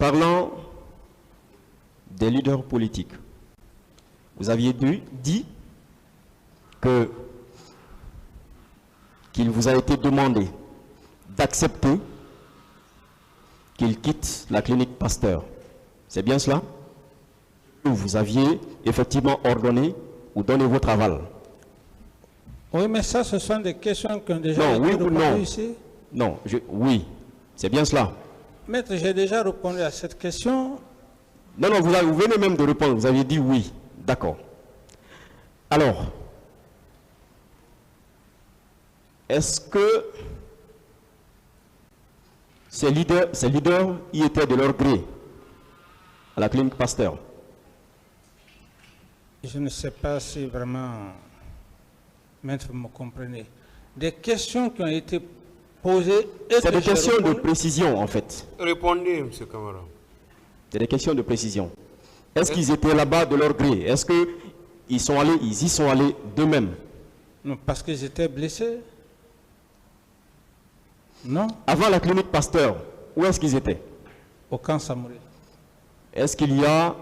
Parlant des leaders politiques, vous aviez dit qu'il vous a été demandé d'accepter qu'il quitte la clinique Pasteur. C'est bien cela? Vous aviez effectivement ordonné ou donné votre aval? Oui, mais ça, ce sont des questions qui ont déjà été répondues ici. Non, oui, c'est bien cela. Maître, j'ai déjà répondu à cette question. Non, non, vous venez même de répondre, vous avez dit oui. D'accord. Alors, est-ce que ces leaders y étaient de leur gré à la clinique Pasteur? Je ne sais pas si vraiment, maître, vous me comprenez. Des questions qui ont été posées... C'est des questions de précision, en fait. Répondez, M. Camara. C'est des questions de précision. Est-ce qu'ils étaient là-bas de leur gré? Est-ce qu'ils y sont allés d'eux-mêmes? Non, parce qu'ils étaient blessés. Non. Avant la clinique Pasteur, où est-ce qu'ils étaient? Au camp Samori. Est-ce qu'il y a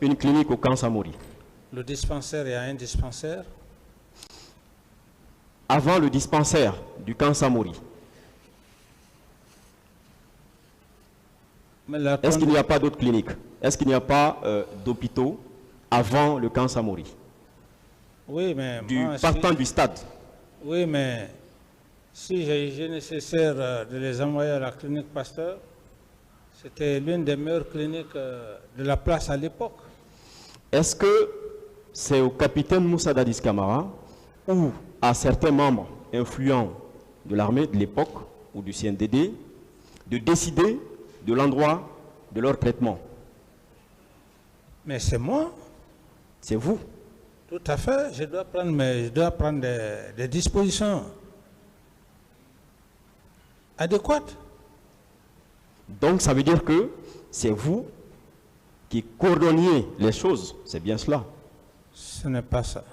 une clinique au camp Samori? Le dispensaire, il y a un dispensaire. Avant le dispensaire du camp Samori, est-ce qu'il n'y a pas d'autres cliniques? Est-ce qu'il n'y a pas d'hôpitaux avant le camp Samori? Oui, mais... Partant du stade. Oui, mais si j'ai jugé nécessaire de les envoyer à la clinique Pasteur, c'était l'une des meilleures cliniques de la place à l'époque. Est-ce que c'est au capitaine Moussa Dadis Camara ou à certains membres influents de l'armée de l'époque ou du CNDD de décider de l'endroit de leur traitement? Mais c'est moi. C'est vous. Tout à fait. Je dois prendre des dispositions adéquates. Donc ça veut dire que c'est vous qui coordonniez les choses. C'est bien cela? Ce n'est pas ça.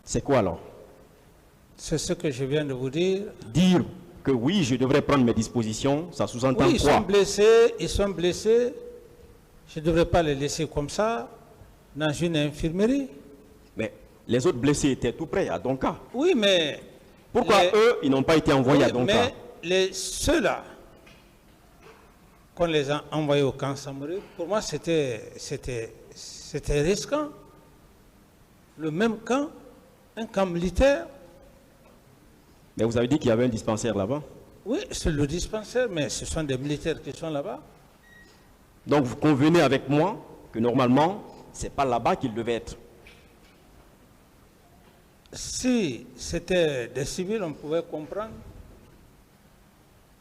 C'est quoi alors? C'est ce que je viens de vous dire. Dire que oui, je devrais prendre mes dispositions, ça sous-entend oui, quoi? Ils sont blessés. Je ne devrais pas les laisser comme ça dans une infirmerie. Mais les autres blessés étaient tout près à Donka. Oui, mais... Pourquoi eux, ils n'ont pas été envoyés à Donka? Mais ceux-là, qu'on les a envoyés au camp Samori, pour moi, c'était risquant. Le même camp, un camp militaire. Mais vous avez dit qu'il y avait un dispensaire là-bas? Oui, c'est le dispensaire, mais ce sont des militaires qui sont là-bas. Donc vous convenez avec moi que normalement, ce n'est pas là-bas qu'ils devaient être? Si c'était des civils, on pouvait comprendre.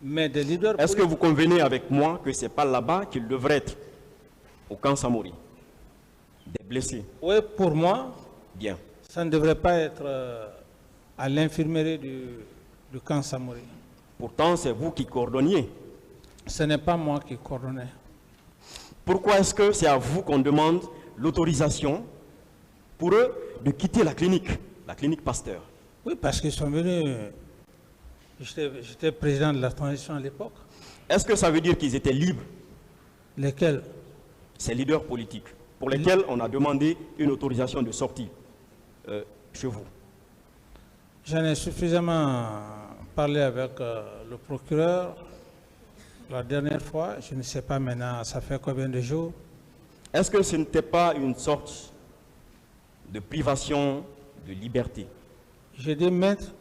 Mais des leaders... Est-ce que vous convenez avec moi que ce n'est pas là-bas qu'ils devraient être? Au camp Samori? Des blessés? Oui, pour moi, bien. Ça ne devrait pas être à l'infirmerie du camp Samori. Pourtant, c'est vous qui coordonniez. Ce n'est pas moi qui coordonnais. Pourquoi est-ce que c'est à vous qu'on demande l'autorisation pour eux de quitter la clinique Pasteur? Oui, parce qu'ils sont venus... J'étais président de la transition à l'époque. Est-ce que ça veut dire qu'ils étaient libres? Lesquels? Ces leaders politiques, pour lesquels on a demandé une autorisation de sortie chez vous. J'en ai suffisamment parlé avec le procureur la dernière fois. Je ne sais pas maintenant, ça fait combien de jours? Est-ce que ce n'était pas une sorte de privation de liberté? J'ai dit, maître,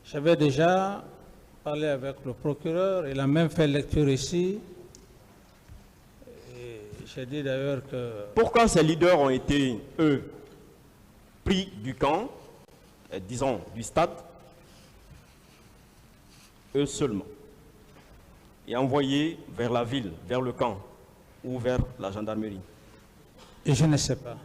j'avais déjà parlé avec le procureur, il a même fait lecture ici. Et j'ai dit d'ailleurs que... Pourquoi ces leaders ont été, eux, pris du camp, disons du stade, eux seulement, et envoyés vers la ville, vers le camp ou vers la gendarmerie? Et je ne sais pas.